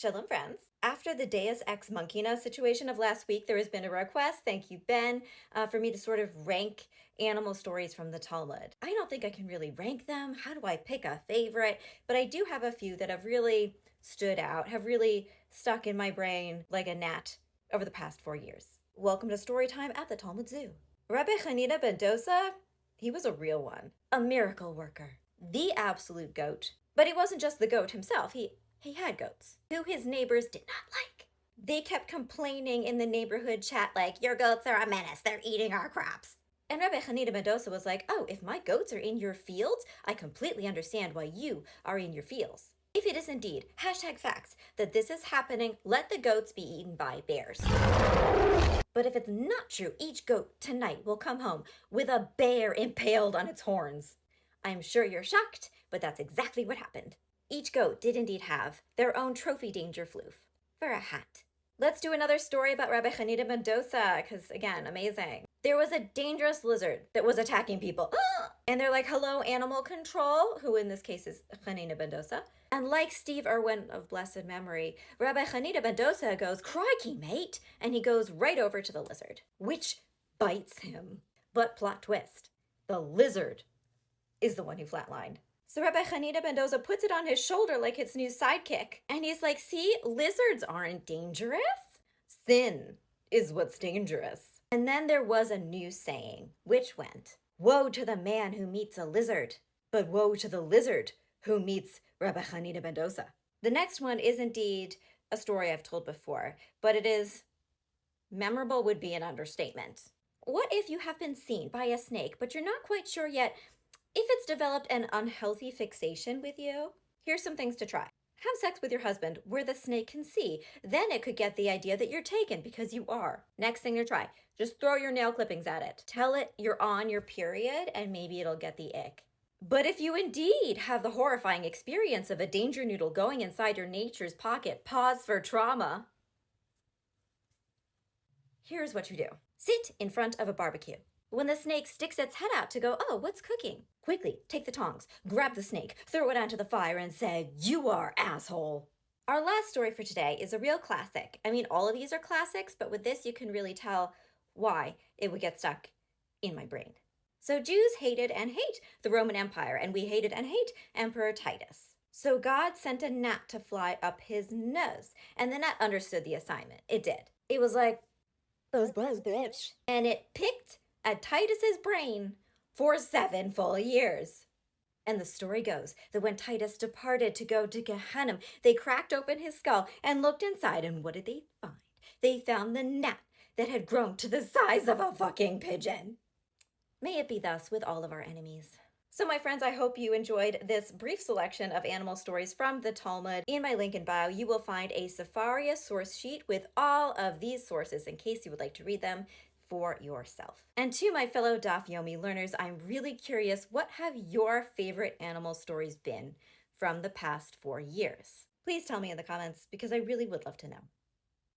Shalom, friends. After the Deus Ex Machina situation of last week, there has been a request, thank you, Ben, for me to sort of rank animal stories from the Talmud. I don't think I can really rank them. How do I pick a favorite? But I do have a few that have really stood out, have really stuck in my brain like a gnat over the past 4 years. Welcome to Storytime at the Talmud Zoo. Rabbi Hanina ben Dosa, he was a real one. A miracle worker. The absolute goat. But he wasn't just the goat himself. He had goats, who his neighbors did not like. They kept complaining in the neighborhood chat like, your goats are a menace, they're eating our crops. And Rabbi Hanina ben Dosa was like, oh, if my goats are in your fields, I completely understand why you are in your fields. If it is indeed, #facts, that this is happening, let the goats be eaten by bears. But if it's not true, each goat tonight will come home with a bear impaled on its horns. I'm sure you're shocked, but that's exactly what happened. Each goat did indeed have their own trophy danger floof for a hat. Let's do another story about Rabbi Hanina ben Dosa, because again, amazing. There was a dangerous lizard that was attacking people. And they're like, hello, animal control, who in this case is Hanina ben Dosa. And like Steve Irwin of blessed memory, Rabbi Hanina ben Dosa goes, crikey, mate, and he goes right over to the lizard, which bites him. But plot twist, the lizard is the one who flatlined. So Rabbi Hanina ben Dosa puts it on his shoulder like its new sidekick. And he's like, see, lizards aren't dangerous. Sin is what's dangerous. And then there was a new saying, which went, woe to the man who meets a lizard, but woe to the lizard who meets Rabbi Hanina ben Dosa. The next one is indeed a story I've told before, but it is memorable would be an understatement. What if you have been seen by a snake, but you're not quite sure yet if it's developed an unhealthy fixation with you? Here's some things to try. Have sex with your husband where the snake can see. Then it could get the idea that you're taken because you are. Next thing to try, just throw your nail clippings at it. Tell it you're on your period and maybe it'll get the ick. But if you indeed have the horrifying experience of a danger noodle going inside your nature's pocket, pause for trauma. Here's what you do. Sit in front of a barbecue. When the snake sticks its head out to go, oh, what's cooking? Quickly take the tongs, grab the snake, throw it onto the fire and say, you are asshole. Our last story for today is a real classic. I mean, all of these are classics, but with this you can really tell why it would get stuck in my brain. So Jews hated and hate the Roman Empire, and we hated and hate Emperor Titus. So God sent a gnat to fly up his nose, and the gnat understood the assignment. It did. It was like, those bitch. And it picked at Titus's brain for 7 full years. And the story goes that when Titus departed to go to Gehenna, they cracked open his skull and looked inside, and what did they find? They found the gnat that had grown to the size of a fucking pigeon. May it be thus with all of our enemies. So my friends, I hope you enjoyed this brief selection of animal stories from the Talmud. In my link in bio, you will find a Sefaria source sheet with all of these sources in case you would like to read them for yourself. And to my fellow Daf Yomi learners, I'm really curious, what have your favorite animal stories been from the past 4 years? Please tell me in the comments because I really would love to know.